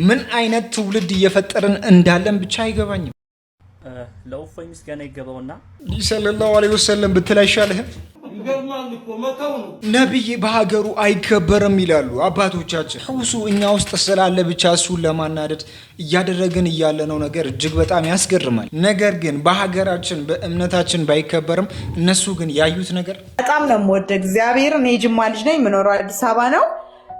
ምን አይነት ትውልድ እየፈጠርን እንዳለን ብቻ አይገባኝም። ለውፎይ ምስጋና ይገባውና ሰለላሁ ዐለይሂ ወሰለም ብትል አይሻልህም? ነብይ በሀገሩ አይከበርም ይላሉ አባቶቻችን። ሁሱ እኛ ውስጥ ስላለ ብቻ እሱን ለማናደድ እያደረግን ያለነው ነገር እጅግ በጣም ያስገርማል። ነገር ግን በሀገራችን በእምነታችን ባይከበርም እነሱ ግን ያዩት ነገር በጣም ነው የምወደው። እግዚአብሔር እኔ ጅማ ልጅ ነኝ፣ የምኖረው አዲስ አበባ ነው።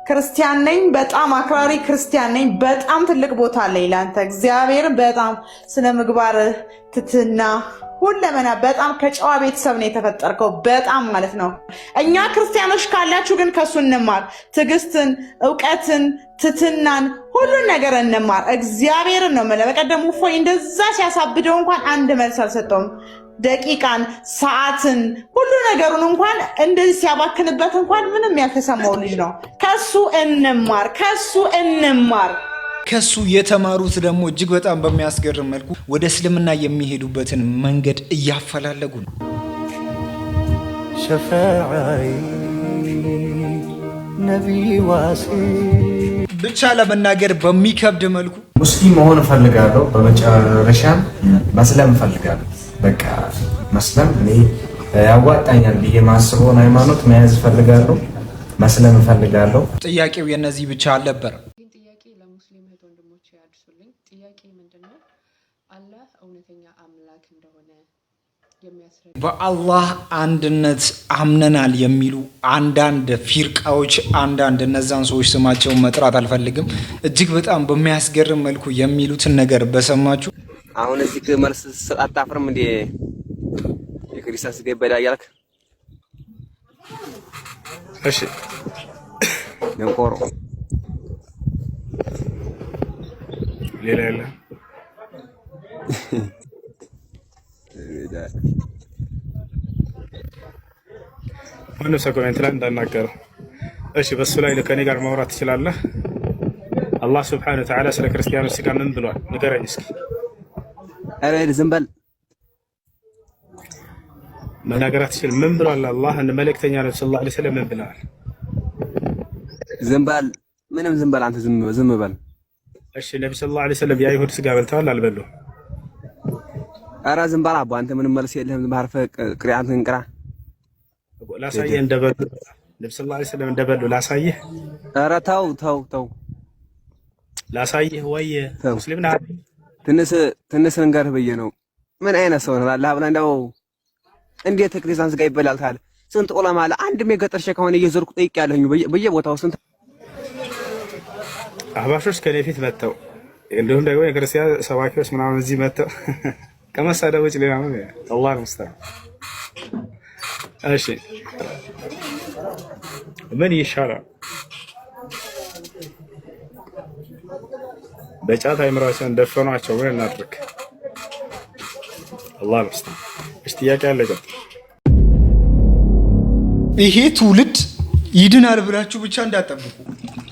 ክርስቲያን ነኝ፣ በጣም አክራሪ ክርስቲያን ነኝ። በጣም ትልቅ ቦታ አለኝ ላንተ እግዚአብሔር። በጣም ስነ ምግባር፣ ትትና፣ ሁለመና በጣም ከጨዋ ቤተሰብ ነው የተፈጠርከው። በጣም ማለት ነው። እኛ ክርስቲያኖች ካላችሁ ግን ከሱ እንማር። ትዕግስትን፣ እውቀትን፣ ትትናን፣ ሁሉን ነገር እንማር። እግዚአብሔርን ነው የምልህ። በቀደም እፎይ እንደዛ ሲያሳብደው እንኳን አንድ መልስ አልሰጠውም። ደቂቃን፣ ሰዓትን፣ ሁሉ ነገሩን እንኳን እንደዚህ ሲያባክንበት እንኳን ምንም ያልተሰማው ልጅ ነው። ከሱ እንማር፣ ከሱ እንማር። ከሱ የተማሩት ደግሞ እጅግ በጣም በሚያስገርም መልኩ ወደ እስልምና የሚሄዱበትን መንገድ እያፈላለጉ ነው። ሸፋዓይ ነቢይ ዋሲ ብቻ ለመናገር በሚከብድ መልኩ ሙስሊም መሆን እፈልጋለሁ። በመጨረሻም መስለም እፈልጋለሁ። በቃ መስለም እኔ ያዋጣኛል ብዬ ማስበውን ሃይማኖት መያዝ እፈልጋለሁ። መስለም እፈልጋለሁ። ጥያቄው የነዚህ ብቻ አልነበረም። ጥያቄ ለሙስሊም እህት ወንድሞቼ ያድርሱልኝ። ጥያቄ ምንድነው? አላህ እውነተኛ አምላክ እንደሆነ የሚያስረዳ በአላህ አንድነት አምነናል የሚሉ አንዳንድ ፊርቃዎች፣ አንዳንድ እነዛን ሰዎች ስማቸውን መጥራት አልፈልግም፣ እጅግ በጣም በሚያስገርም መልኩ የሚሉትን ነገር በሰማችሁ አሁን እዚህ መልስ አታፍርም እንዴ? የክርስቲያን ስጋ ይበላ እያልክ እሺ ደንቆሮ ሌላ ያለ ማንም ሰው ኮሜንት ላይ እንዳናገረው። እሺ በሱ ላይ ከኔ ጋር ማውራት ትችላለህ? አላህ ሱብሓነሁ ወተዓላ ስለ ክርስቲያኖች ስጋ ምን ብሏል? ንገረኝ እስኪ። አረ ዝም በል መናገር አትችልም። ምን ብሏል አላህ? እንደ መልእክተኛ ነው ሰለላሁ ዐለይሂ ወሰለም ምን ብለዋል? ዝም በል ምንም ዝም በል አንተ ዝም በል። እሺ ነብዩ ሰለላሁ ዐለይሂ ወሰለም የአይሁድ ስጋ በልተዋል አልበሉም? አረ ዝም በል አባ አንተ ምንም መልስ የለህም። ባህርፈ ቅሪአትን ቅራ ላሳየህ እንደበሉ ነብዩ ሰለላሁ ዐለይሂ ወሰለም እንደበሉ ላሳየህ። አረ ተው ላሳየህ ወይ ሙስሊም ነህ? ትንሽ እንገርህ ብዬ ነው። ምን አይነት ሰው ነው አላህ ብላ እንደው እንዴት ክርስቲያን ስጋ ይበላል ታለ? ስንት ዑለማ አለ። አንድም የገጠር ሸካ ሆነ እየዞርኩ ጠይቄያለሁኝ በየቦታው ስንት አህባሾች ከኔ ፊት መጥተው እንዲሁም ደግሞ የክርስቲያን ሰባኪዎች ምናምን እዚህ መጥተው ከመሳደብ ውጭ ሌላ ምን አላህ ሙስተዓን። እሺ ምን ይሻላል? በጫት አይምራቸውን ደፈኗቸው። ምን እናድርግ? አላህ ሙስተዓን። እሺ ጥያቄ አለ ግን ይሄ ትውልድ ይድናል ብላችሁ ብቻ እንዳጠብቁ።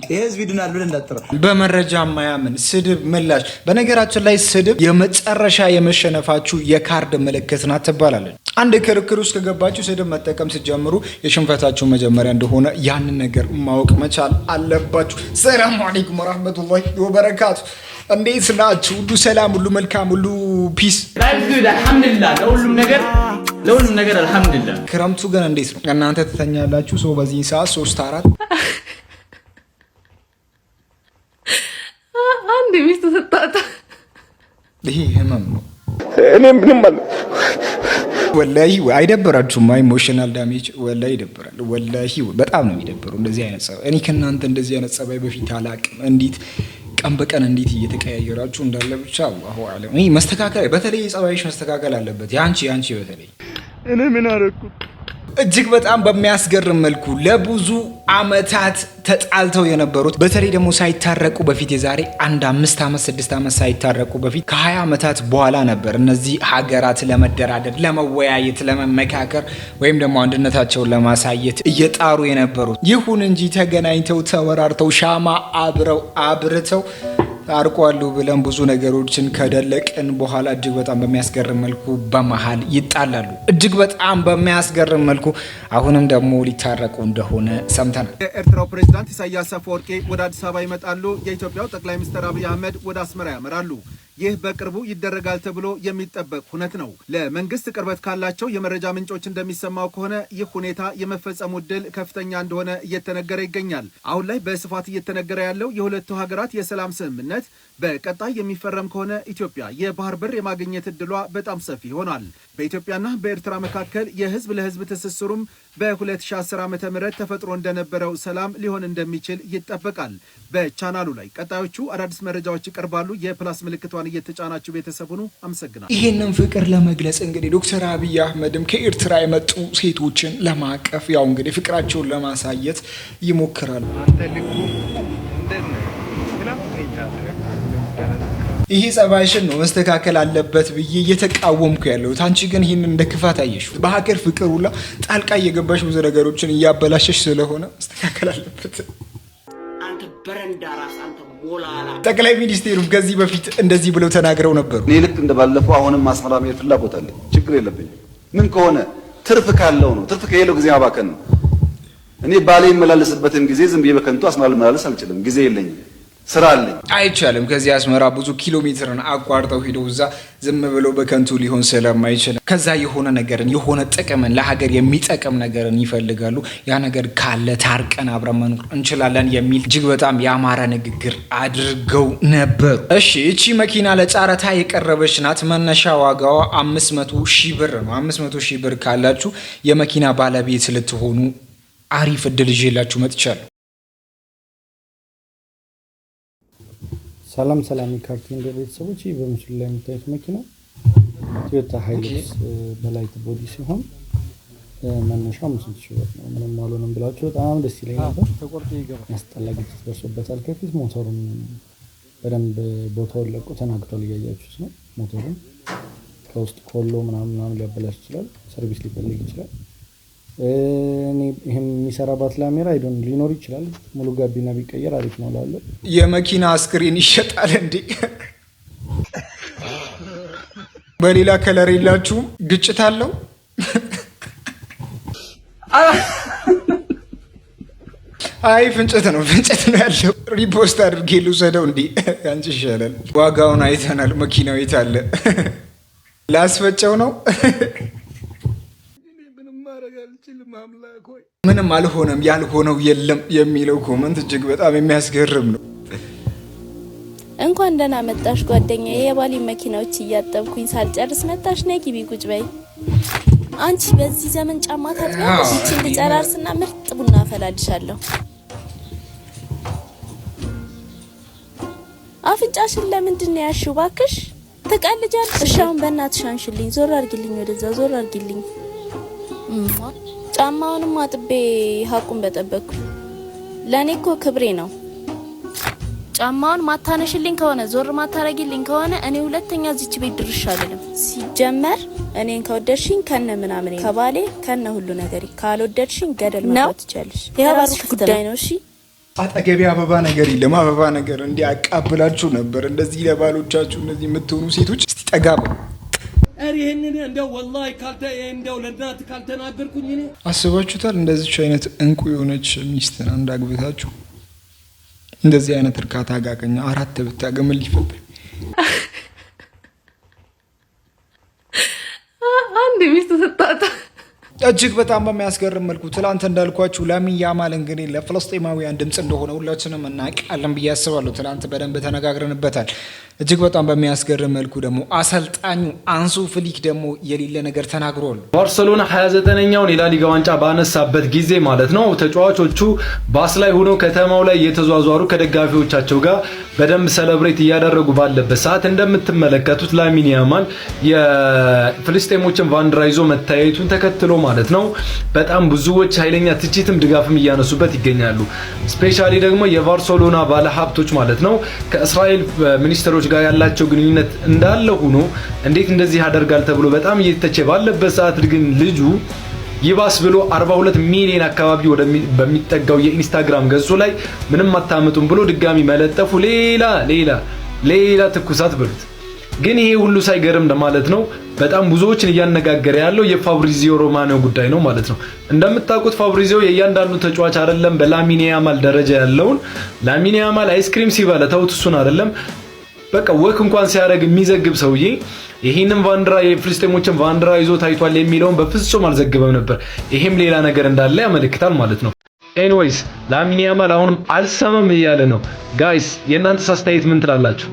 ይሄ ህዝብ ይድናል ብለን እንዳጠብቁ። በመረጃ ማያምን ስድብ ምላሽ። በነገራችን ላይ ስድብ የመጨረሻ የመሸነፋችሁ የካርድ ምልክት ናት ትባላለች። አንድ ክርክር ውስጥ ከገባችሁ ስድብ መጠቀም ስትጀምሩ የሽንፈታችሁ መጀመሪያ እንደሆነ ያንን ነገር ማወቅ መቻል አለባችሁ። ሰላም አለይኩም ወራህመቱላሂ ወበረካቱ። እንዴት ናችሁ? ሁሉ ሰላም፣ ሁሉ መልካም፣ ሁሉ ፒስ። አልሐምዱሊላህ ለሁሉም ነገር አልሐምዱሊላህ። ክረምቱ ግን እንዴት ነው? እናንተ ትተኛላችሁ ሰው በዚህ ሰዓት 3-4 አንድ ሚስት ስጣጣ ይሄ ህመም ነው። እኔ ምንም ማለት ወላሂ አይደብራችሁም? ኢሞሽናል ዳሜጅ ወላሂ ይደብራል። ወላሂ በጣም ነው የሚደብረው እንደዚህ አይነት ጸባይ። እኔ ከእናንተ እንደዚህ አይነት ጸባይ በፊት አላቅም። እንዴት ቀን በቀን እንዴት እየተቀያየራችሁ እንዳለ ብቻ አላሁ አለም። እኔ መስተካከል በተለይ ጸባይሽ መስተካከል አለበት። ያንቺ በተለይ እኔ ምን አደረኩ? እጅግ በጣም በሚያስገርም መልኩ ለብዙ አመታት ተጣልተው የነበሩት በተለይ ደግሞ ሳይታረቁ በፊት የዛሬ 5 ዓመት 6 ዓመት ሳይታረቁ በፊት ከ20 ዓመታት በኋላ ነበር እነዚህ ሀገራት ለመደራደር፣ ለመወያየት፣ ለመመካከር ወይም ደግሞ አንድነታቸውን ለማሳየት እየጣሩ የነበሩት። ይሁን እንጂ ተገናኝተው ተወራርተው ሻማ አብረው አብርተው አርቋሉ ብለን ብዙ ነገሮችን ከደለቅን በኋላ እጅግ በጣም በሚያስገርም መልኩ በመሃል ይጣላሉ። እጅግ በጣም በሚያስገርም መልኩ አሁንም ደግሞ ሊታረቁ እንደሆነ ሰምተናል። የኤርትራው ፕሬዝዳንት ኢሳያስ አፈወርቂ ወደ አዲስ አበባ ይመጣሉ። የኢትዮጵያው ጠቅላይ ሚኒስትር አብይ አህመድ ወደ አስመራ ያመራሉ። ይህ በቅርቡ ይደረጋል ተብሎ የሚጠበቅ ሁነት ነው። ለመንግስት ቅርበት ካላቸው የመረጃ ምንጮች እንደሚሰማው ከሆነ ይህ ሁኔታ የመፈጸሙ ዕድል ከፍተኛ እንደሆነ እየተነገረ ይገኛል። አሁን ላይ በስፋት እየተነገረ ያለው የሁለቱ ሀገራት የሰላም ስምምነት በቀጣይ የሚፈረም ከሆነ ኢትዮጵያ የባህር በር የማግኘት ዕድሏ በጣም ሰፊ ይሆናል። በኢትዮጵያና በኤርትራ መካከል የህዝብ ለህዝብ ትስስሩም በ2010 ዓ.ም ተፈጥሮ እንደነበረው ሰላም ሊሆን እንደሚችል ይጠበቃል። በቻናሉ ላይ ቀጣዮቹ አዳዲስ መረጃዎች ይቀርባሉ። የፕላስ ምልክቷን እየተጫናችሁ ቤተሰብ ሁኑ። አመሰግናለሁ። ይህንን ፍቅር ለመግለጽ እንግዲህ ዶክተር አብይ አህመድም ከኤርትራ የመጡ ሴቶችን ለማቀፍ ያው እንግዲህ ፍቅራቸውን ለማሳየት ይሞክራሉ። ይሄ ጸባይሽን ነው መስተካከል አለበት ብዬ እየተቃወምኩ ያለሁት። አንቺ ግን ይህንን እንደ ክፋት አየሽ። በሀገር ፍቅር ሁላ ጣልቃ እየገባሽ ብዙ ነገሮችን እያበላሸሽ ስለሆነ መስተካከል አለበት። አንተ በረንዳ ራስ፣ አንተ ሞላላ። ጠቅላይ ሚኒስቴሩም ከዚህ በፊት እንደዚህ ብለው ተናግረው ነበሩ። እኔ ልክ እንደባለፈው አሁንም አስመራ መሄድ ፍላጎት አለኝ። ችግር የለብኝም። ምን ከሆነ ትርፍ ካለው ነው። ትርፍ ከሌለው ጊዜ ማባከን ነው። እኔ ባሌ የመላለስበትን ጊዜ ዝም ብዬ በከንቱ አስመራ ልመላለስ አልችልም። ጊዜ የለኝም። ስራ አለኝ። አይቻልም። ከዚህ አስመራ ብዙ ኪሎ ሜትርን አቋርጠው ሄደው እዛ ዝም ብለው በከንቱ ሊሆን ስለማይችል ከዛ የሆነ ነገርን የሆነ ጥቅምን ለሀገር የሚጠቅም ነገርን ይፈልጋሉ። ያ ነገር ካለ ታርቀን አብረን መኖር እንችላለን የሚል እጅግ በጣም ያማረ ንግግር አድርገው ነበሩ። እሺ እቺ መኪና ለጨረታ የቀረበች ናት። መነሻ ዋጋዋ 500,000 ብር ነው። 500,000 ብር ካላችሁ የመኪና ባለቤት ልትሆኑ አሪፍ እድል ይዤላችሁ መጥቻለሁ። ሰላም ሰላም የካርቲን ቤተሰቦች፣ በምስሉ ላይ የምታዩት መኪና ቶዮታ ሃይሉክስ በላይት ቦዲ ሲሆን መነሻው 500,000 ብር ነው። ምንም አልሆነም ብላችሁ በጣም ደስ ይለኝ ነበር። ያስጠላ ግጭት ደርሶበታል። ከፊት ሞተሩን በደንብ ቦታውን ለቆ ተናግቷል። እያያችሁት ነው። ሞተሩን ከውስጥ ኮሎ ምናምን ሊያበላሽ ይችላል። ሰርቪስ ሊፈልግ ይችላል። ይሄም የሚሰራባት ላሜራ አይዶን ሊኖር ይችላል። ሙሉ ጋቢና ቢቀየር አሪፍ ነው ላለ የመኪና ስክሪን ይሸጣል እንዴ? በሌላ ከለር የላችሁም? ግጭት አለው? አይ ፍንጭት ነው ያለው። ሪፖስት አድርጌ ልውሰደው እንዴ? አንቺ ይሻላል። ዋጋውን አይተናል። መኪናው የት አለ? ላስፈጨው ነው። ምንም አልሆነም፣ ያልሆነው የለም የሚለው ኮመንት እጅግ በጣም የሚያስገርም ነው። እንኳን ደህና መጣሽ ጓደኛዬ። የባሊ መኪናዎች እያጠብኩኝ ሳልጨርስ መጣሽ። ነይ ግቢ ቁጭ በይ። አንቺ በዚህ ዘመን ጫማ ታጥቢያለሽ? እቺን ልጨራርስና ምርጥ ቡና አፈላልሻለሁ። አፍንጫሽን ለምንድን ነው ያልሽው? እባክሽ ትቀልጃለሽ። እሺ አሁን በእናትሽ አንሽልኝ። ዞር አድርጊልኝ፣ ወደዛ ዞር አድርጊልኝ። ጫማውንም አጥቤ ሀቁን በጠበቅኩ። ለኔ እኮ ክብሬ ነው። ጫማውን ማታነሽልኝ ከሆነ ዞር ማታረጊልኝ ከሆነ እኔ ሁለተኛ እዚች ቤት ድርሽ አልልም። ሲጀመር እኔን ከወደድሽኝ ከነ ምናምን ከባሌ ከነ ሁሉ ነገር፣ ካልወደድሽኝ ገደል መግባት ትችያለሽ። የራስሽ ጉዳይ ነው። እሺ አጠገቤ አበባ ነገር የለም። አበባ ነገር እንዲያቃብላችሁ ነበር እንደዚህ ለባሎቻችሁ እንደዚህ የምትሆኑ ሴቶች እስቲ ጠጋ በሉ። ይሄንን እንደው ወላሂ እንደው ለእናት ካልተናገርኩኝ እኔ አስባችሁታል? እንደዚች አይነት እንቁ የሆነች ሚስትን አንድ አግብታችሁ እንደዚህ አይነት እርካታ ጋቀኛ 4 ብታገመል ይፈጠር። አንድ ሚስት ሰጣጣ እጅግ በጣም በሚያስገርም መልኩ ትላንት እንዳልኳችሁ ላሚን ያማል እንግዲህ ለፍልስጤማውያን ድምጽ እንደሆነ ሁላችንም እናውቃለን ብዬ አስባለሁ። ትላንት በደንብ ተነጋግረንበታል። እጅግ በጣም በሚያስገርም መልኩ ደግሞ አሰልጣኙ አንሱ ፍሊክ ደግሞ የሌለ ነገር ተናግሯል። ባርሴሎና 29ኛውን የላሊጋ ዋንጫ ባነሳበት ጊዜ ማለት ነው ተጫዋቾቹ ባስ ላይ ሆነው ከተማው ላይ እየተዟዟሩ ከደጋፊዎቻቸው ጋር በደንብ ሰለብሬት እያደረጉ ባለበት ሰዓት እንደምትመለከቱት ላሚን ያማል የፍልስጤሞችን ባንዲራ ይዞ መታየቱን ተከትሎ ማለት ነው በጣም ብዙዎች ኃይለኛ ትችትም ድጋፍም እያነሱበት ይገኛሉ። ስፔሻሊ ደግሞ የባርሴሎና ባለሀብቶች ማለት ነው ከእስራኤል ሚኒስትሮች ጋር ያላቸው ግንኙነት እንዳለ ሆኖ እንዴት እንደዚህ ያደርጋል ተብሎ በጣም እየተቸ ባለበት ሰዓት ግን ልጁ ይባስ ብሎ 42 ሚሊዮን አካባቢ በሚጠጋው የኢንስታግራም ገጹ ላይ ምንም አታመጡም ብሎ ድጋሚ መለጠፉ ሌላ ትኩሳት ብሉት። ግን ይሄ ሁሉ ሳይገርም ማለት ነው በጣም ብዙዎችን እያነጋገረ ያለው የፋብሪዚዮ ሮማኖ ጉዳይ ነው ማለት ነው። እንደምታውቁት ፋብሪዚዮ የእያንዳንዱ ተጫዋች አይደለም በላሚን ያማል ደረጃ ያለውን ላሚን ያማል አይስክሪም ሲበላ ተውት፣ እሱን አይደለም በቃ ወክ እንኳን ሲያደርግ የሚዘግብ ሰውዬ ይሄንን ባንዲራ የፍልስጤሞችን ባንዲራ ይዞ ታይቷል የሚለውን በፍጹም አልዘግበም ነበር። ይሄም ሌላ ነገር እንዳለ ያመለክታል ማለት ነው። ኤኒዌይስ ላሚን ያማል አሁንም አልሰማም እያለ ነው። ጋይስ የእናንተስ አስተያየት ምን ትላላችሁ?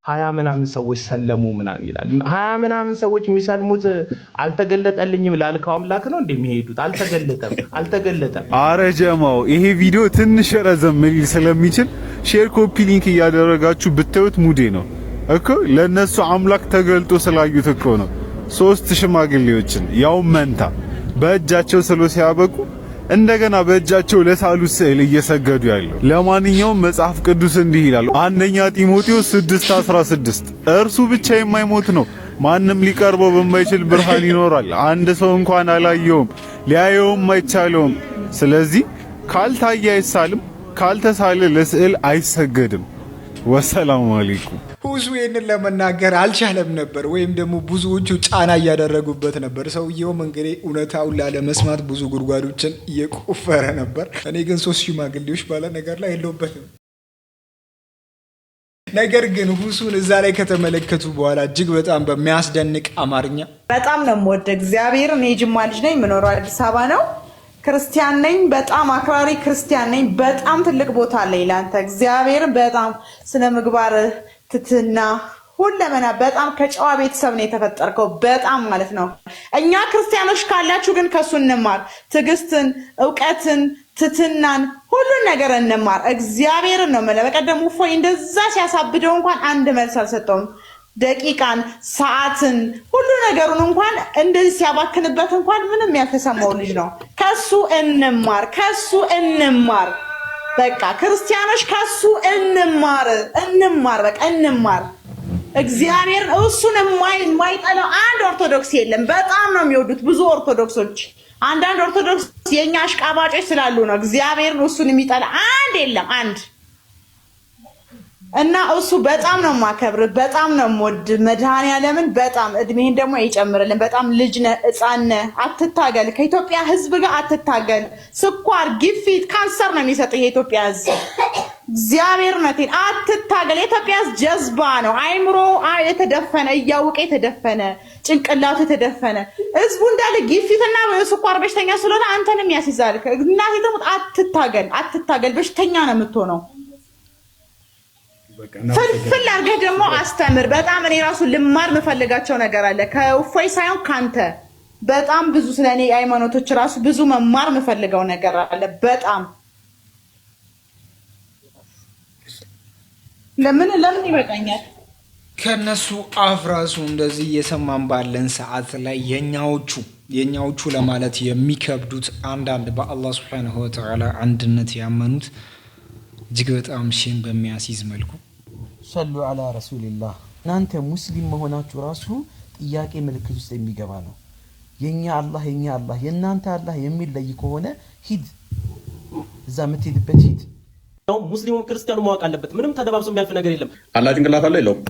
ሀያ ምናምን ሰዎች ሰለሙ ምናምን ይላል። ሀያ ምናምን ሰዎች የሚሰልሙት አልተገለጠልኝም ላልከው አምላክ ነው እንደሚሄዱት። አልተገለጠም። አረ ጀማው ይሄ ቪዲዮ ትንሽ ረዘም ሊል ስለሚችል ሼር፣ ኮፒ ሊንክ እያደረጋችሁ ብታዩት ሙዴ ነው እኮ። ለነሱ አምላክ ተገልጦ ስላዩት እኮ ነው 3 ሽማግሌዎችን ያው መንታ በእጃቸው ስሎ ሲያበቁ እንደገና በእጃቸው ለሳሉት ስዕል እየሰገዱ ያለው። ለማንኛውም መጽሐፍ ቅዱስ እንዲህ ይላል፣ አንደኛ ጢሞቴዎስ 6:16 እርሱ ብቻ የማይሞት ነው፣ ማንም ሊቀርበው በማይችል ብርሃን ይኖራል፣ አንድ ሰው እንኳን አላየውም፣ ሊያየውም አይቻለውም። ስለዚህ ካልታየ አይሳልም፣ ካልተሳለ ለስዕል አይሰገድም። ወሰላሙ አለይኩም። ሁሱ ይህንን ለመናገር አልቻለም ነበር፣ ወይም ደግሞ ብዙዎቹ ጫና እያደረጉበት ነበር። ሰውየውም እንግዲህ እውነታውን ላለመስማት ብዙ ጉድጓዶችን እየቆፈረ ነበር። እኔ ግን 3 ሽማግሌዎች ባለ ነገር ላይ የለውበትም። ነገር ግን ሁሱን እዛ ላይ ከተመለከቱ በኋላ እጅግ በጣም በሚያስደንቅ አማርኛ በጣም ነው የምወደው እግዚአብሔር። እኔ ጅማ ልጅ ነኝ፣ የምኖረው አዲስ አበባ ነው። ክርስቲያን ነኝ፣ በጣም አክራሪ ክርስቲያን ነኝ። በጣም ትልቅ ቦታ አለኝ ለአንተ እግዚአብሔር። በጣም ስነ ምግባር፣ ትትና፣ ሁለመና በጣም ከጨዋ ቤተሰብ ነው የተፈጠርከው። በጣም ማለት ነው። እኛ ክርስቲያኖች ካላችሁ ግን ከሱ እንማር። ትዕግስትን፣ እውቀትን፣ ትትናን፣ ሁሉን ነገር እንማር። እግዚአብሔርን ነው የምልህ። በቀደም እፎይ እንደዛ ሲያሳብደው እንኳን አንድ መልስ አልሰጠውም። ደቂቃን፣ ሰዓትን፣ ሁሉ ነገሩን እንኳን እንደዚህ ሲያባክንበት እንኳን ምንም ያልተሰማው ልጅ ነው። ከሱ እንማር። በቃ ክርስቲያኖች ከሱ እንማር። በቃ እንማር። እግዚአብሔር እሱን የማይጠላው አንድ ኦርቶዶክስ የለም። በጣም ነው የሚወዱት ብዙ ኦርቶዶክሶች። አንዳንድ ኦርቶዶክስ የኛ አሽቃባጮች ስላሉ ነው እግዚአብሔርን እሱን የሚጠላ አንድ የለም። እና እሱ በጣም ነው የማከብር፣ በጣም ነው የምወድ መድኃኔዓለምን። በጣም እድሜህን ደግሞ ይጨምርልን። በጣም ልጅ ነህ፣ ሕፃን ነህ። አትታገል፣ ከኢትዮጵያ ሕዝብ ጋር አትታገል። ስኳር፣ ግፊት፣ ካንሰር ነው የሚሰጥህ የኢትዮጵያ ሕዝብ። እግዚአብሔር ነቴን አትታገል። የኢትዮጵያ ሕዝብ ጀዝባ ነው። አይምሮ የተደፈነ እያወቀ የተደፈነ ጭንቅላቱ የተደፈነ ሕዝቡ እንዳለ ግፊትና ስኳር በሽተኛ ስለሆነ አንተንም ያስይዛል። እናቴ ደግሞ አትታገል፣ በሽተኛ ነው የምትሆነው። ፍልፍል አድርገህ ደግሞ አስተምር። በጣም እኔ ራሱ ልማር የምፈልጋቸው ነገር አለ ከእፎይ ሳይሆን ካንተ። በጣም ብዙ ስለኔ ሃይማኖቶች ራሱ ብዙ መማር የምፈልገው ነገር አለ። በጣም ለምን ይበቃኛል። ከነሱ አፍ ራሱ እንደዚህ እየሰማን ባለን ሰዓት ላይ የኛዎቹ ለማለት የሚከብዱት አንዳንድ በአላህ ሱብሓነሁ ወተዓላ አንድነት ያመኑት እጅግ በጣም ሼም በሚያስይዝ መልኩ ሰሉ አላ ረሱልላህ። እናንተ ሙስሊም መሆናችሁ ራሱ ጥያቄ ምልክት ውስጥ የሚገባ ነው። የኛ አላህ የእናንተ አላህ የሚለይ ከሆነ ሂድ፣ እዛ የምትሄድበት ሂድ። ሙስሊሙም ክርስቲያኑ ማወቅ አለበት። ምንም ተደባብሶ የሚያልፍ ነገር የለም። አላህ ጭንቅላት አለው የለውም?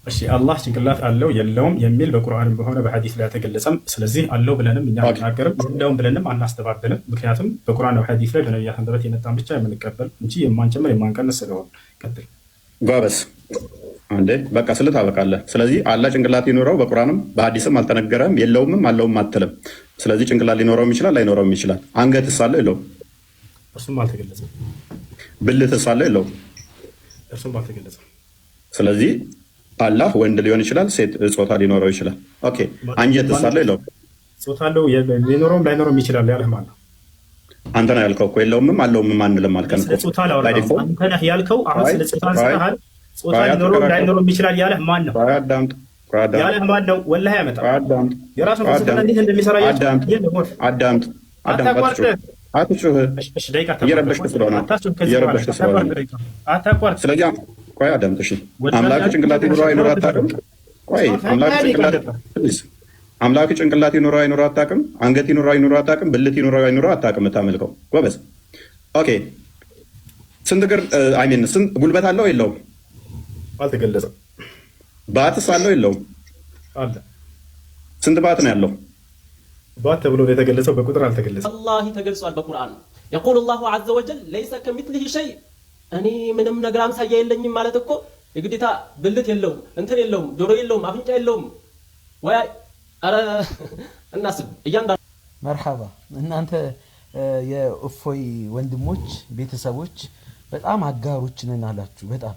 እሺ አላህ ጭንቅላት አለው የለውም የሚል በቁርአንም በሆነ በሐዲስ ላይ አልተገለጸም። ስለዚህ አለው ብለንም እኛ አንናገርም፣ የለውም ብለንም አናስተባብልም። ምክንያቱም በቁርአን በሐዲስ ላይ በነቢያት አንደበት የመጣን ብቻ የምንቀበል እንጂ የማንጨምር የማንቀንስ ስለሆነ። ቀጥል ጎበዝ። አንዴ በቃ ስልት አበቃለህ። ስለዚህ አላህ ጭንቅላት ሊኖረው በቁርአንም በሐዲስም አልተነገረም፣ የለውምም አለውም አትልም። ስለዚህ ጭንቅላት ሊኖረውም ይችላል ላይኖረውም ይችላል። አንገትስ አለው የለውም? እርሱም አልተገለጸም። ብልትስ አለው የለውም? እርሱም አልተገለጸም። ስለዚህ አላህ ወንድ ሊሆን ይችላል፣ ሴት ጾታ ሊኖረው ይችላል። ኦኬ አንጀትስ አለው የለውም? ጾታ አለው፣ ሊኖረውም ላይኖረውም ይችላል ያለህ ማን ነው? አንተ ነህ ያልከው እኮ የለውምም አለውም አንልም አልከን እኮ። ጾታ አላወራም። አንተ ነህ ያልከው። አሁን ስለ ጾታ አንስተሃል። ጾታ ሊኖረውም ላይኖረውም ይችላል ያለህ ማን ነው? ያለህ ማን ነው? ወላሂ ያመጣ የራሱን ፍልስፍና እንዴት እንደሚሰራ አዳምጥ። አትጩህ። እየረበሽክ ስለሆነ አታቋርጥ። ስለዚህ ቆይ አዳምጥ። እሺ አምላክ ጭንቅላት ይኑረው አይኑረው አታውቅም። ቆይ አምላክ ጭንቅላት ይኑረው አይኑረው አታውቅም። አንገት ይኑረው አይኑረው አታውቅም። ብልት ይኑረው አይኑረው አታውቅም። የምታመልከው ጎበዝ። ኦኬ ስንት እግር አይሜን ስንት ጉልበት አለው የለውም? አልተገለጸም። ባትስ አለው የለውም? አለ። ስንት ባት ነው ያለው? ባት ተብሎ የተገለጸው በቁጥር አልተገለጸም። አላህ ተገልጿል በቁርአን يقول الله عز وجل ليس كمثله شيء እኔ ምንም ነገር አምሳያ የለኝም ማለት እኮ የግዴታ ብልት የለውም እንትን የለውም ጆሮ የለውም አፍንጫ የለውም ወይ አረ እናስብ እያንዳንዱ መርሐባ እናንተ የእፎይ ወንድሞች ቤተሰቦች በጣም አጋሮች ነን አላችሁ በጣም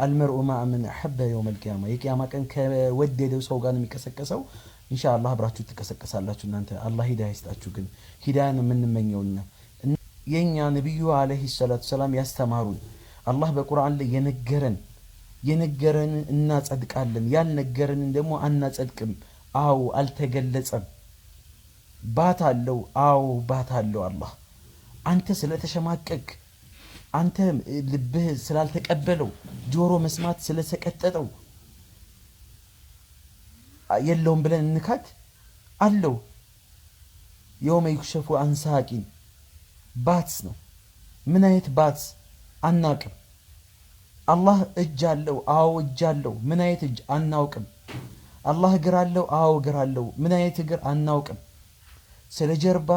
አልመርኡ ማ'a من حب يوم القيامه የቂያማ ቀን ከወደደው ሰው ጋር ነው የሚቀሰቀሰው ኢንሻአላህ አብራችሁ ትቀሰቀሳላችሁ እናንተ አላህ ሂዳያ ይስጣችሁ ግን ሂዳያን የምንመኘውና የኛ ነብዩ አለይሂ ሰላቱ ሰላም ያስተማሩን አላህ በቁርአን ላይ የነገረን እናጸድቃለን ያልነገረን ደግሞ አናጸድቅም አው አልተገለጸም ባት አለው አው ባት አለው አላህ አንተ ስለተሸማቀቅ አንተ ልብህ ስላልተቀበለው ጆሮ መስማት ስለሰቀጠጠው የለውም ብለን እንካት አለው يوم يكشف عن ساق ባትስ ነው ምን አይነት ባትስ አናውቅም አላህ እጅ አለው አው እጅ አለው ምን አይነት እጅ አናውቅም አላህ እግር አለው አው እግር አለው ምን አይነት እግር አናውቅም ስለ ጀርባ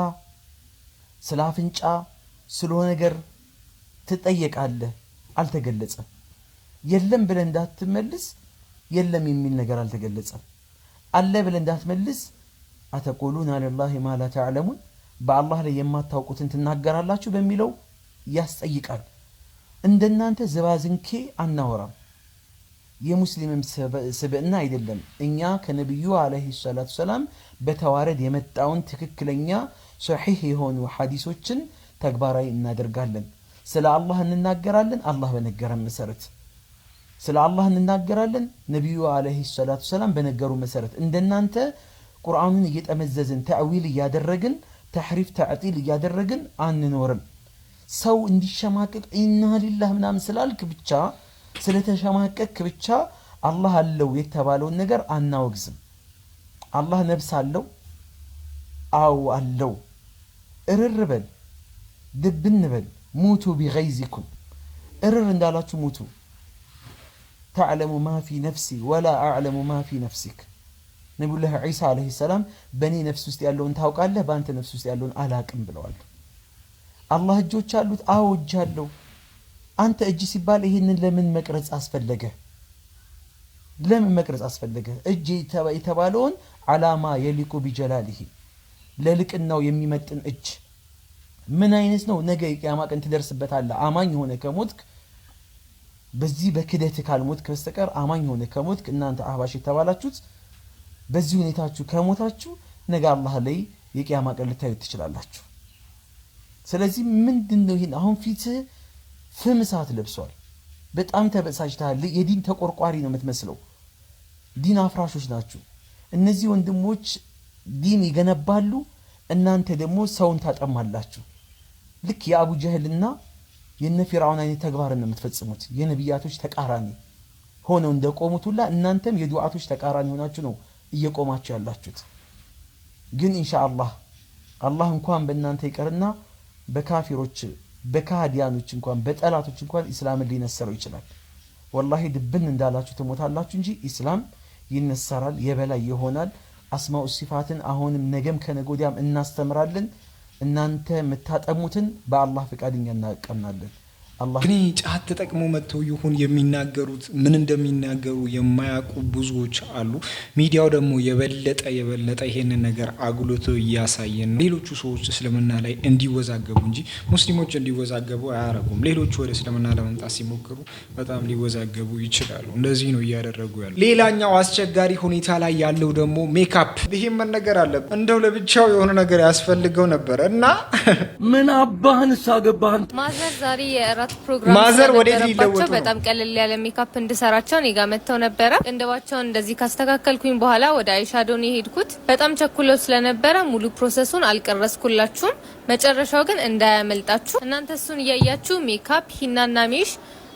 ስለ አፍንጫ ስለ ነገር ትጠየቃለህ አልተገለጸም የለም ብለን እንዳትመልስ የለም የሚል ነገር አልተገለጸም አለ ብለን እንዳትመልስ አተቆሉን አለላህ ማ ላ ተዕለሙን በአላህ ላይ የማታውቁትን ትናገራላችሁ በሚለው ያስጠይቃል እንደናንተ ዝባዝንኬ አናወራም የሙስሊምም ስብዕና አይደለም እኛ ከነብዩ አለይሂ ሰላቱ ሰላም በተዋረድ የመጣውን ትክክለኛ ሶሒህ የሆኑ ሐዲሶችን ተግባራዊ እናደርጋለን ስለ አላህ እንናገራለን አላህ በነገረን መሰረት ስለ አላህ እንናገራለን ነብዩ አለይሂ ሰላቱ ሰላም በነገሩ መሰረት እንደናንተ ቁርአኑን እየጠመዘዝን ተዕዊል እያደረግን ተሕሪፍ ተዕጢል እያደረግን አንኖርም ሰው እንዲሸማቀቅ ኢና ሊላህ ምናምን ስላልክ ብቻ ስለተሸማቀቅ ብቻ አላህ አለው የተባለውን ነገር አናወግዝም አላህ ነፍስ አለው አው አለው እርር በል ድብን በል ሙቱ ቢገይዚኩም እርር እንዳላችሁ ሙቱ ተዕለሙ ማ ፊ ነፍሲ ወላ አዕለሙ ማ ፊ ነፍሲክ ነብዩላህ ዒሳ አለይሂ ሰላም በእኔ ነፍስ ውስጥ ያለውን ታውቃለህ በአንተ ነፍስ ውስጥ ያለውን አላቅም ብለዋል አላህ እጆች አሉት አዎ እጅ አለው አንተ እጅ ሲባል ይሄንን ለምን መቅረጽ አስፈለገ ለምን መቅረጽ አስፈለገ እጅ የተባለውን ዓላማ የሊቁ ቢጀላሊሂ ለልቅናው የሚመጥን እጅ ምን አይነት ነው ነገ የቂያማ ቀን ትደርስበታለህ አማኝ ሆነ ከሞትክ በዚህ በክደት ካልሞትክ በስተቀር አማኝ ሆነ ከሞትክ እናንተ አህባሽ የተባላችሁት በዚህ ሁኔታችሁ ከሞታችሁ ነገ አላህ ላይ የቂያማ ቀን ልታዩት ትችላላችሁ ስለዚህ ምንድነው ይሄን አሁን ፊት ፍም ሰዓት ለብሷል በጣም ተበሳጭታል የዲን ተቆርቋሪ ነው የምትመስለው ዲን አፍራሾች ናችሁ እነዚህ ወንድሞች ዲን ይገነባሉ እናንተ ደግሞ ሰውን ታጠማላችሁ ልክ የአቡ ጀህልና የነ ፊርዓውን አይነት ተግባር ነው የምትፈጽሙት የነቢያቶች ተቃራኒ ሆነው እንደቆሙት ሁላ እናንተም የዱዓቶች ተቃራኒ ሆናችሁ ነው እየቆማችሁ ያላችሁት ግን ኢንሻአላህ አላህ እንኳን በእናንተ ይቀርና በካፊሮች በካዲያኖች እንኳን በጠላቶች እንኳን እስላምን ሊነሰረው ይችላል ወላሂ ድብን እንዳላችሁ ትሞታላችሁ እንጂ እስላም ይነሰራል የበላይ ይሆናል አስማኡ ሲፋትን አሁንም ነገም ከነጎዲያም እናስተምራለን እናንተ መታጠሙትን በአላህ ፈቃደኛ እናቀምናለን አላህ ግን ጫት ተጠቅሞ መተው ይሁን የሚናገሩት ምን እንደሚናገሩ የማያውቁ ብዙዎች አሉ ሚዲያው ደግሞ የበለጠ ይሄንን ነገር አጉልቶ እያሳየን ነው ሌሎቹ ሰዎች እስልምና ላይ እንዲወዛገቡ እንጂ ሙስሊሞች እንዲወዛገቡ አያረጉም ሌሎቹ ወደ እስልምና ለመምጣት ሲሞክሩ በጣም ሊወዛገቡ ይችላሉ እንደዚህ ነው እያደረጉ ያሉ ሌላኛው አስቸጋሪ ሁኔታ ላይ ያለው ደግሞ ሜካፕ ይሄም ነገር አለ እንደው ለብቻው የሆነ ነገር ያስፈልገው ነበር እና ምን አባህን ሳገባህን ማዘር ዛሬ የእራት የሜካፕ ፕሮግራም ማዘር ወዴት ስለነበረባቸው ሊለወጡ ነው? በጣም ቀለል ያለ ሜካፕ እንድሰራቸው እኔ ጋር መጥተው ነበረ። ቅንድባቸውን እንደዚህ ካስተካከልኩኝ በኋላ ወደ አይሻዶን የሄድኩት በጣም ቸኩለው ስለነበረ ሙሉ ፕሮሰሱን አልቀረስኩላችሁም። መጨረሻው ግን እንዳያመልጣችሁ። እናንተ እሱን እያያችሁ ሜካፕ፣ ሂናና ሜሽ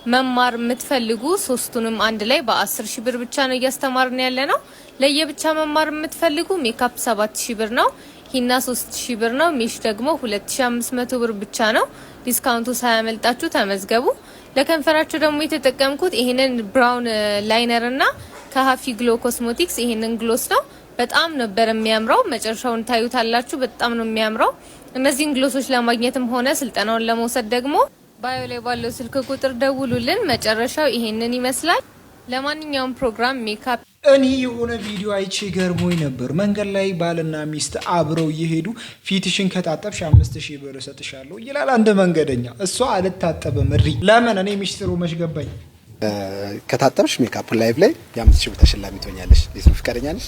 መማር የምትፈልጉ ሶስቱንም አንድ ላይ በ10 ሺህ ብር ብቻ ነው እያስተማርን ያለ ነው። ለየብቻ መማር የምትፈልጉ ሜካፕ 7000 ብር ነው፣ ሂና 3000 ብር ነው፣ ሜሽ ደግሞ 2500 ብር ብቻ ነው። ዲስካውንቱ ሳያመልጣችሁ ተመዝገቡ። ለከንፈራችሁ ደግሞ የተጠቀምኩት ይሄንን ብራውን ላይነር እና ከሀፊ ግሎ ኮስሞቲክስ ይሄንን ግሎስ ነው። በጣም ነበር የሚያምረው። መጨረሻውን ታዩታላችሁ። በጣም ነው የሚያምረው። እነዚህን ግሎሶች ለማግኘትም ሆነ ስልጠናውን ለመውሰድ ደግሞ ባዮ ላይ ባለው ስልክ ቁጥር ደውሉልን። መጨረሻው ይሄንን ይመስላል። ለማንኛውም ፕሮግራም ሜካፕ እኔ የሆነ ቪዲዮ አይቼ ገርሞኝ ነበር። መንገድ ላይ ባልና ሚስት አብረው እየሄዱ ፊትሽን ከታጠብሽ 5000 ብር እሰጥሻለሁ ይላል አንድ መንገደኛ። እሷ አልታጠብም እሪ። ለምን? እኔ ሚስጥሩ መች ገባኝ። ከታጠብሽ ሜካፕ ላይቭ ላይ የ5000 ብር ተሸላሚ ትሆኛለሽ። እንዴት ነው? ፍቃደኛ ነሽ?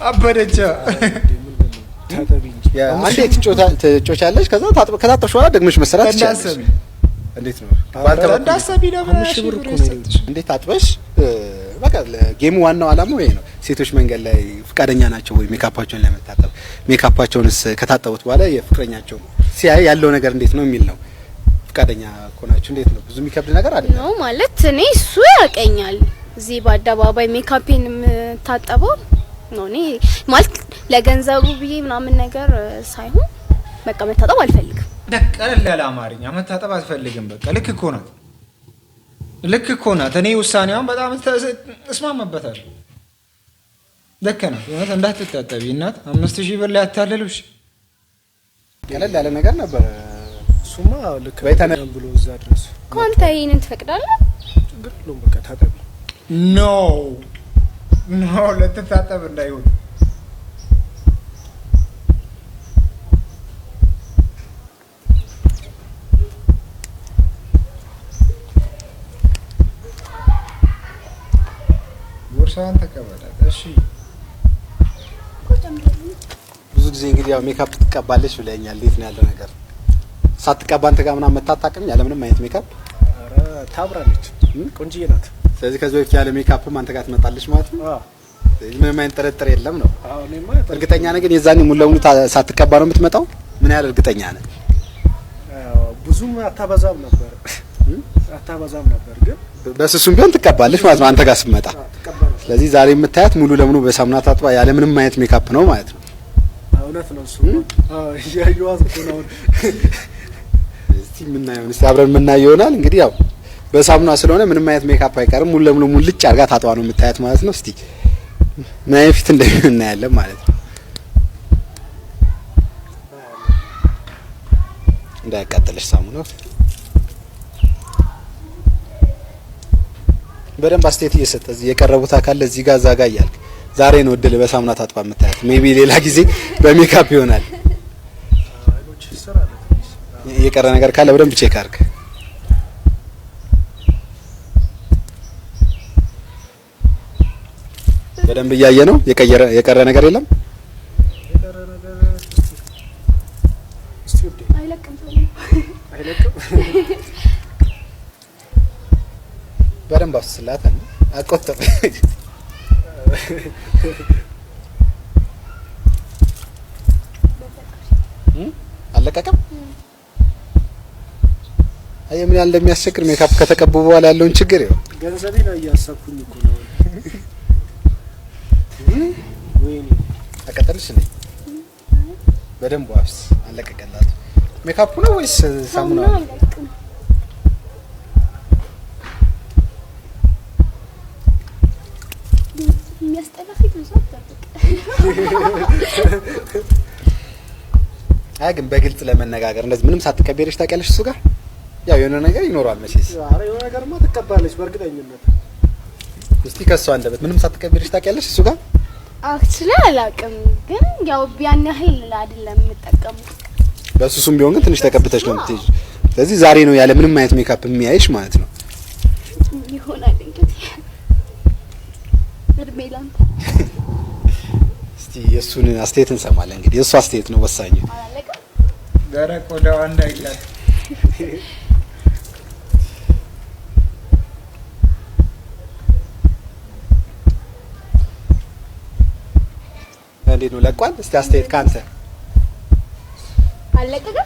አበደች። አንዴ ትጮቻለሽ፣ ከዛ ከታጠብሽ በኋላ ደግመሽ መሰራት ትችላለሽ። እንዴት ነው? እንዳሰቢ ደግሞ እንዴት ታጥበሽ በቃ ጌሙ ዋናው አላማው ይሄ ነው። ሴቶች መንገድ ላይ ፍቃደኛ ናቸው ወይ ሜካፓቸውን ለመታጠብ? ሜካፓቸውንስ ከታጠቡት በኋላ የፍቅረኛቸው ሲያይ ያለው ነገር እንዴት ነው የሚል ነው። ፍቃደኛ ከሆናችሁ እንዴት ነው? ብዙ የሚከብድ ነገር አይደለም ነው ማለት እኔ እሱ ያቀኛል። እዚህ በአደባባይ ሜካፔን የምታጠበው ነው እኔ ማለት ለገንዘቡ ብዬ ምናምን ነገር ሳይሆን በቃ መታጠብ አልፈልግም። ቀለል ያለ አማርኛ መታጠብ አትፈልግም። በቃ ልክ እኮ ናት፣ ልክ እኮ ናት። እኔ ውሳኔዋን በጣም እስማማበታለሁ። ልክ ናት። እውነት እንዳትታጠቢ እናት 5000 ብር ላይ አታለሉሽ። ቀለል ያለ ነገር ነበር። እሱማ ልክ በይተናል ብሎ እዛ ድረስ ኮንታ ይሄንን ትፈቅዳለህ? ችግር የለውም በቃ ታጠቢ። ኖ ለተታጠብ እንዳይሆን ቦርሳን ተቀበላት። እሺ ብዙ ጊዜ እንግዲህ ያው ሜካፕ ትቀባለች ብለኛል። እንዴት ነው ያለው ነገር? ሳትቀባ አንተ ጋር ምናምን መታጣቅም ያለ ምንም አይነት ሜካፕ? ኧረ ታብራለች፣ ቆንጆዬ ናት። ስለዚህ ከዚህ በፊት ያለ ሜካፕም አንተ ጋር ትመጣለች ማለት ነው? አዎ። ስለዚህ ምንም አይነት ጥርጥር የለም ነው? አዎ። እኔማ እርግጠኛ ነህ ግን የዛኔ ሙሉ ለሙሉ ሳትቀባ ነው የምትመጣው? ምን ያህል እርግጠኛ ነህ? ብዙም አታበዛም ነበር ግን በስሱም ቢሆን ትቀባለች ማለት ነው አንተ ጋር ስትመጣ። ስለዚህ ዛሬ የምታያት ሙሉ ለሙሉ በሳሙና ታጥባ ያለ ምንም አይነት ሜካፕ ነው ማለት ነው። እውነት ነው እሱ። አዎ ያዩዋት ነው። እስቲ አብረን የምናየው ይሆናል። እንግዲህ ያው በሳሙና ስለሆነ ምንም አይነት ሜካፕ አይቀርም። ሙሉ ለሙሉ ሙልጭ አድርጋ ታጥባ ነው የምታያት ማለት ነው። እስቲ ምን አይነት ፊት እንደሚሆን እናያለን ማለት ነው። እንዳያቃጥልሽ ሳሙናው በደንብ አስተያየት እየሰጠ እዚህ የቀረቡት አካል እዚህ ጋር ዛጋ እያልክ ዛሬ ነው እድል በሳሙና ታጥባ የምታያት። ሜቢ ሌላ ጊዜ በሜካፕ ይሆናል። የቀረ ነገር ካለ በደንብ ቼክ አድርግ። በደንብ እያየ ነው። የቀረ ነገር የለም። በደንብ አስላት አቆጥብ። አለቀቀም። አይ ምን ያህል እንደሚያስቸግር ሜካፕ ከተቀቡ በኋላ ያለውን ችግር ይኸው። ገንዘቤ ነው እያሰብኩኝ እኮ ነው። ወይኔ አቀጠልሽ እንዴ? በደንብ ዋፍስ አለቀቀላት። ሜካፑ ነው ወይስ ሳሙና? የሚያስጠላ ፊት ነው ሳትጠብቅ። አይ ግን በግልጽ ለመነጋገር እንደዚህ ምንም ሳትቀበልሽ ታውቂያለሽ? እሱ ጋር ያው የሆነ ነገር ይኖራል መቼስ። ኧረ የሆነ ነገርማ ትቀባለች በእርግጠኝነት። እስቲ ከሷ አንደበት ምንም ሳትቀበልሽ ታውቂያለሽ? እሱ ጋር አክቹሊ አላውቅም፣ ግን ያው ያን ያህል አይደለም የምጠቀመው። በሱሱም ቢሆን ግን ትንሽ ተቀብተሽ ነው የምትይዥ። ስለዚህ ዛሬ ነው ያለ ምንም አይነት ሜካፕ የሚያይሽ ማለት ነው። ይሆናል እንግዲህ እድሜ ላንተ። እስቲ የሱን አስተያየት እንሰማለን። እንግዲህ የሱ አስተያየት ነው ወሳኝ። ደረቅ ቆዳዋ እንዳይላት እንዴት ነው ለቋል? እስቲ አስተያየት ካንተ አለቀቀ።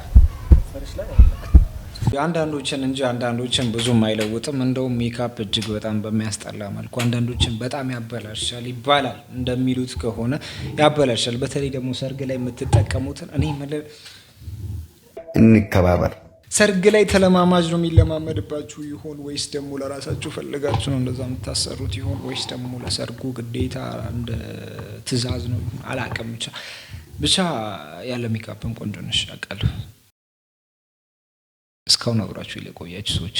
አንዳንዶችን እንጂ አንዳንዶችን ብዙም አይለውጥም። እንደውም ሜካፕ እጅግ በጣም በሚያስጠላ መልኩ አንዳንዶችን በጣም ያበላሻል ይባላል። እንደሚሉት ከሆነ ያበላሻል። በተለይ ደግሞ ሰርግ ላይ የምትጠቀሙትን እኔ እንከባበር። ሰርግ ላይ ተለማማጅ ነው የሚለማመድባችሁ ይሆን ወይስ ደግሞ ለራሳችሁ ፈልጋችሁ ነው እንደዛ የምታሰሩት ይሆን ወይስ ደግሞ ለሰርጉ ግዴታ እንደ ትዕዛዝ ነው ይሆን አላውቅም። ብቻ ያለ ሜካፕም ቆንጆ ነሽ አውቃለሁ። እስካሁን አብራችሁ ለቆያችሁ ሰዎች